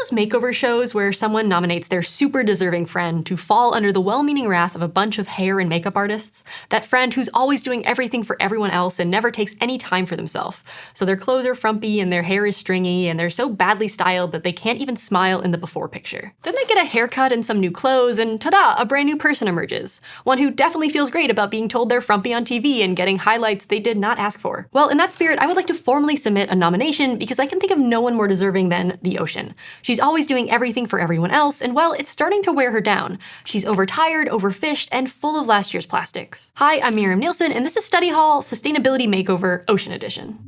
those makeover shows where someone nominates their super deserving friend to fall under the well-meaning wrath of a bunch of hair and makeup artists? That friend who's always doing everything for everyone else and never takes any time for themselves. So their clothes are frumpy and their hair is stringy and they're so badly styled that they can't even smile in the before picture. Then they get a haircut and some new clothes and ta-da, a brand new person emerges. One who definitely feels great about being told they're frumpy on TV and getting highlights they did not ask for. Well, in that spirit, I would like to formally submit a nomination because I can think of no one more deserving than the ocean. She's always doing everything for everyone else, and well, it's starting to wear her down. She's overtired, overfished, and full of last year's plastics. Hi, I'm Miriam Nielsen, and this is Study Hall Sustainability Makeover Ocean Edition.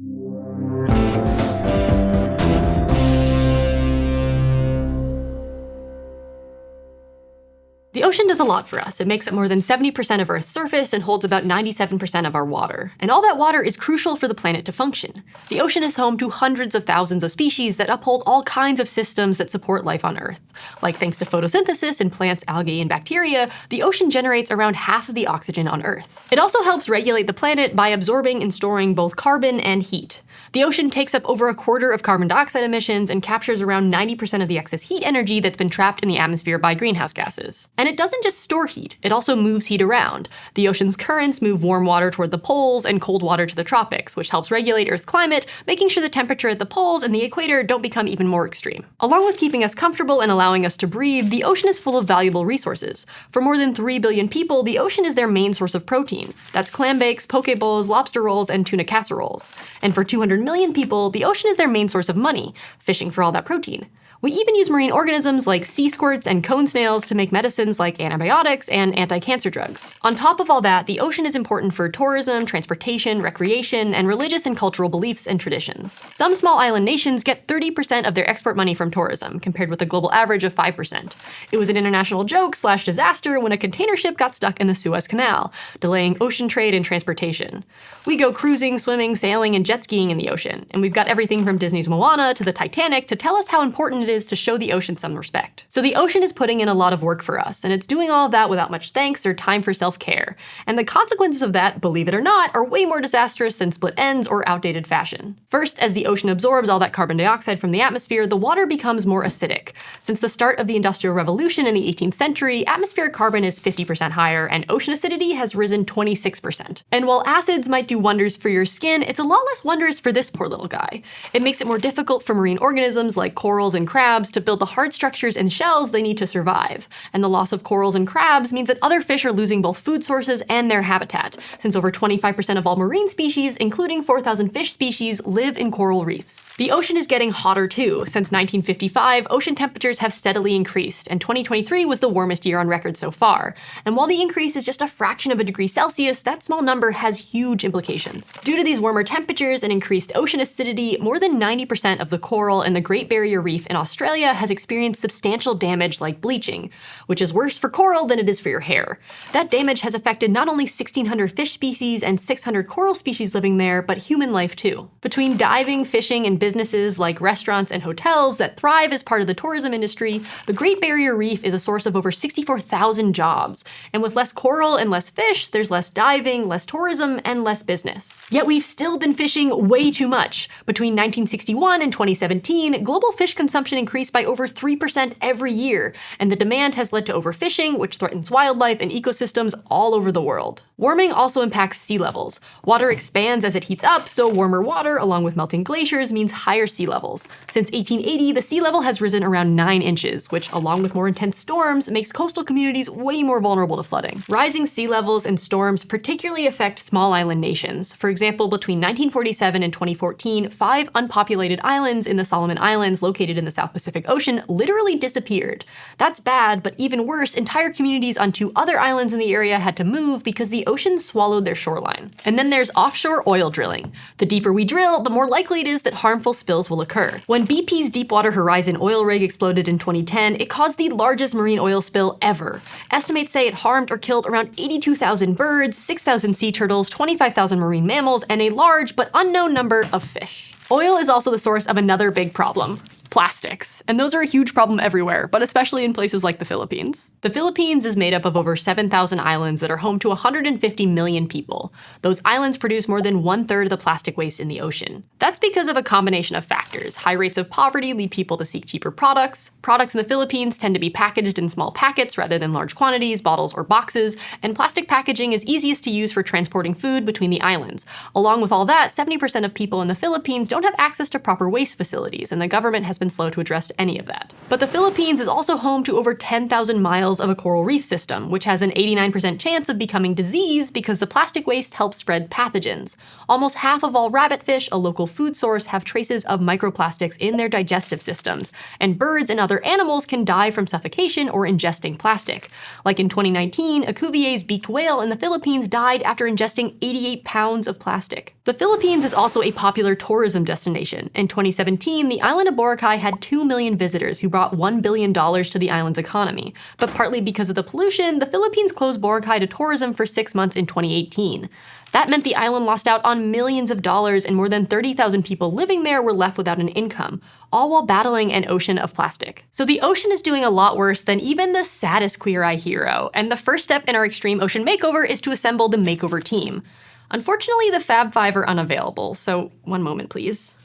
The ocean does a lot for us. It makes up more than 70% of Earth's surface and holds about 97% of our water. And all that water is crucial for the planet to function. The ocean is home to hundreds of thousands of species that uphold all kinds of systems that support life on Earth. Like thanks to photosynthesis in plants, algae, and bacteria, the ocean generates around half of the oxygen on Earth. It also helps regulate the planet by absorbing and storing both carbon and heat. The ocean takes up over a quarter of carbon dioxide emissions and captures around 90% of the excess heat energy that's been trapped in the atmosphere by greenhouse gases. And it doesn't just store heat, it also moves heat around. The ocean's currents move warm water toward the poles and cold water to the tropics, which helps regulate Earth's climate, making sure the temperature at the poles and the equator don't become even more extreme. Along with keeping us comfortable and allowing us to breathe, the ocean is full of valuable resources. For more than 3 billion people, the ocean is their main source of protein. That's clam bakes, poke bowls, lobster rolls, and tuna casseroles. And for 200 million people, the ocean is their main source of money, fishing for all that protein. We even use marine organisms like sea squirts and cone snails to make medicines like antibiotics and anti-cancer drugs. On top of all that, the ocean is important for tourism, transportation, recreation, and religious and cultural beliefs and traditions. Some small island nations get 30% of their export money from tourism, compared with a global average of 5%. It was an international joke/disaster when a container ship got stuck in the Suez Canal, delaying ocean trade and transportation. We go cruising, swimming, sailing, and jet skiing in the ocean, and we've got everything from Disney's Moana to the Titanic to tell us how important it is to show the ocean some respect. So the ocean is putting in a lot of work for us, and it's doing all of that without much thanks or time for self-care. And the consequences of that, believe it or not, are way more disastrous than split ends or outdated fashion. First, as the ocean absorbs all that carbon dioxide from the atmosphere, the water becomes more acidic. Since the start of the Industrial Revolution in the 18th century, atmospheric carbon is 50% higher, and ocean acidity has risen 26%. And while acids might do wonders for your skin, it's a lot less wondrous for this poor little guy. It makes it more difficult for marine organisms like corals and crabs to build the hard structures and shells they need to survive. And the loss of corals and crabs means that other fish are losing both food sources and their habitat, since over 25% of all marine species, including 4,000 fish species, live in coral reefs. The ocean is getting hotter too. Since 1955, ocean temperatures have steadily increased, and 2023 was the warmest year on record so far. And while the increase is just a fraction of a degree Celsius, that small number has huge implications. Due to these warmer temperatures and increased ocean acidity, more than 90% of the coral in the Great Barrier Reef in Australia has experienced substantial damage like bleaching, which is worse for coral than it is for your hair. That damage has affected not only 1,600 fish species and 600 coral species living there, but human life too. Between diving, fishing, and businesses like restaurants and hotels that thrive as part of the tourism industry, the Great Barrier Reef is a source of over 64,000 jobs. And with less coral and less fish, there's less diving, less tourism, and less business. Yet we've still been fishing way too much. Between 1961 and 2017, global fish consumption increased by over 3% every year, and the demand has led to overfishing, which threatens wildlife and ecosystems all over the world. Warming also impacts sea levels. Water expands as it heats up, so warmer water, along with melting glaciers, means higher sea levels. Since 1880, the sea level has risen around 9 inches, which, along with more intense storms, makes coastal communities way more vulnerable to flooding. Rising sea levels and storms particularly affect small island nations. For example, between 1947 and 2014, 5 unpopulated islands in the Solomon Islands located in the South Pacific Ocean literally disappeared. That's bad, but even worse, entire communities on 2 other islands in the area had to move because the ocean swallowed their shoreline. And then there's offshore oil drilling. The deeper we drill, the more likely it is that harmful spills will occur. When BP's Deepwater Horizon oil rig exploded in 2010, it caused the largest marine oil spill ever. Estimates say it harmed or killed around 82,000 birds, 6,000 sea turtles, 25,000 marine mammals, and a large but unknown number of fish. Oil is also the source of another big problem: Plastics. And those are a huge problem everywhere, but especially in places like the Philippines. The Philippines is made up of over 7,000 islands that are home to 150 million people. Those islands produce more than 1/3 of the plastic waste in the ocean. That's because of a combination of factors. High rates of poverty lead people to seek cheaper products. Products in the Philippines tend to be packaged in small packets rather than large quantities, bottles, or boxes, and plastic packaging is easiest to use for transporting food between the islands. Along with all that, 70% of people in the Philippines don't have access to proper waste facilities, and the government has been slow to address any of that. But the Philippines is also home to over 10,000 miles of a coral reef system, which has an 89% chance of becoming diseased because the plastic waste helps spread pathogens. Almost half of all rabbitfish, a local food source, have traces of microplastics in their digestive systems, and birds and other animals can die from suffocation or ingesting plastic. Like in 2019, a Cuvier's beaked whale in the Philippines died after ingesting 88 pounds of plastic. The Philippines is also a popular tourism destination. In 2017, the island of Boracay had 2 million visitors who brought $1 billion to the island's economy. But partly because of the pollution, the Philippines closed Boracay to tourism for 6 months in 2018. That meant the island lost out on millions of dollars and more than 30,000 people living there were left without an income, all while battling an ocean of plastic. So the ocean is doing a lot worse than even the saddest Queer Eye hero, and the first step in our extreme ocean makeover is to assemble the makeover team. Unfortunately, the Fab Five are unavailable, so one moment please.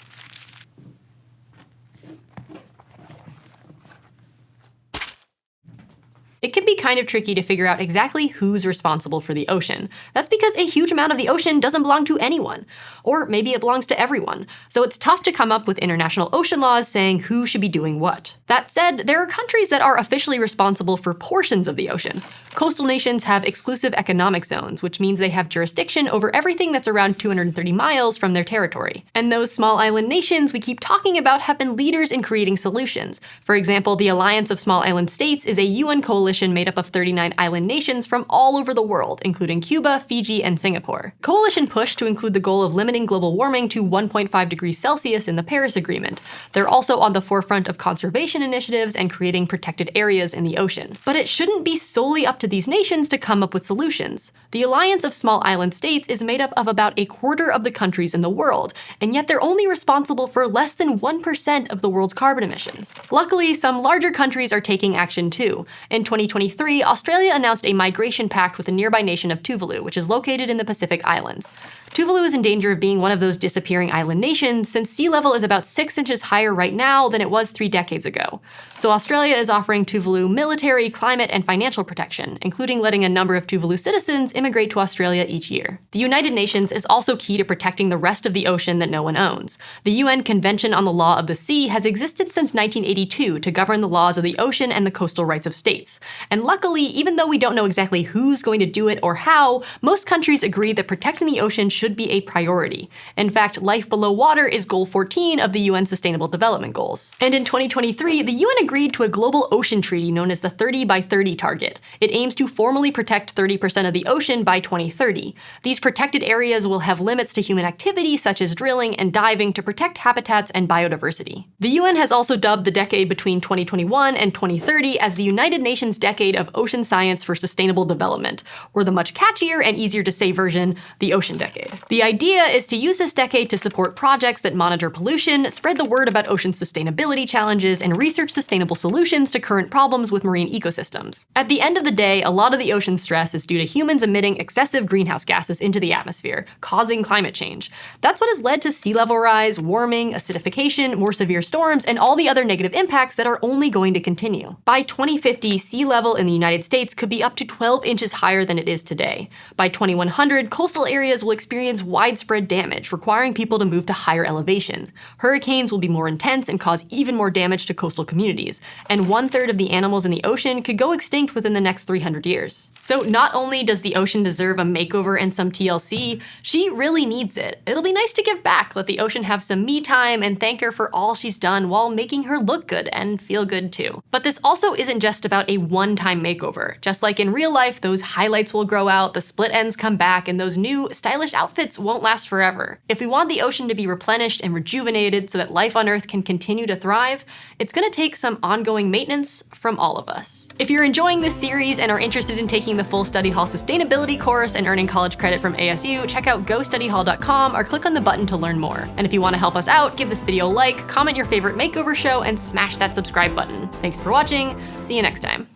It can be kind of tricky to figure out exactly who's responsible for the ocean. That's because a huge amount of the ocean doesn't belong to anyone. Or maybe it belongs to everyone. So it's tough to come up with international ocean laws saying who should be doing what. That said, there are countries that are officially responsible for portions of the ocean. Coastal nations have exclusive economic zones, which means they have jurisdiction over everything that's around 230 miles from their territory. And those small island nations we keep talking about have been leaders in creating solutions. For example, the Alliance of Small Island States is a UN coalition made up of 39 island nations from all over the world, including Cuba, Fiji, and Singapore. Coalition pushed to include the goal of limiting global warming to 1.5 degrees Celsius in the Paris Agreement. They're also on the forefront of conservation initiatives and creating protected areas in the ocean. But it shouldn't be solely up to these nations to come up with solutions. The Alliance of Small Island States is made up of about a quarter of the countries in the world, and yet they're only responsible for less than 1% of the world's carbon emissions. Luckily, some larger countries are taking action too. In 2023, Australia announced a migration pact with the nearby nation of Tuvalu, which is located in the Pacific Islands. Tuvalu is in danger of being one of those disappearing island nations since sea level is about 6 inches higher right now than it was 3 decades ago. So Australia is offering Tuvalu military, climate, and financial protection, including letting a number of Tuvalu citizens immigrate to Australia each year. The United Nations is also key to protecting the rest of the ocean that no one owns. The UN Convention on the Law of the Sea has existed since 1982 to govern the laws of the ocean and the coastal rights of states. And luckily, even though we don't know exactly who's going to do it or how, most countries agree that protecting the ocean should be a priority. In fact, life below water is goal 14 of the UN Sustainable Development Goals. And in 2023, the UN agreed to a global ocean treaty known as the 30 by 30 target. It aims to formally protect 30% of the ocean by 2030. These protected areas will have limits to human activity such as drilling and diving to protect habitats and biodiversity. The UN has also dubbed the decade between 2021 and 2030 as the United Nations Decade of Ocean Science for Sustainable Development, or the much catchier and easier to say version, the Ocean Decade. The idea is to use this decade to support projects that monitor pollution, spread the word about ocean sustainability challenges, and research sustainable solutions to current problems with marine ecosystems. At the end of the day, a lot of the ocean stress is due to humans emitting excessive greenhouse gases into the atmosphere, causing climate change. That's what has led to sea level rise, warming, acidification, more severe storms, and all the other negative impacts that are only going to continue. By 2050, sea level in the United States could be up to 12 inches higher than it is today. By 2100, coastal areas will experience widespread damage, requiring people to move to higher elevation. Hurricanes will be more intense and cause even more damage to coastal communities, and 1/3 of the animals in the ocean could go extinct within the next 300 years. So not only does the ocean deserve a makeover and some TLC, she really needs it. It'll be nice to give back, let the ocean have some me time, and thank her for all she's done while making her look good and feel good too. But this also isn't just about a one-time makeover. Just like in real life, those highlights will grow out, the split ends come back, and those new, stylish outfits outfits won't last forever. If we want the ocean to be replenished and rejuvenated so that life on Earth can continue to thrive, it's gonna take some ongoing maintenance from all of us. If you're enjoying this series and are interested in taking the full study hall sustainability course and earning college credit from ASU, check out gostudyhall.com or click on the button to learn more. And if you want to help us out, give this video a like, comment your favorite makeover show, and smash that subscribe button. Thanks for watching. See you next time.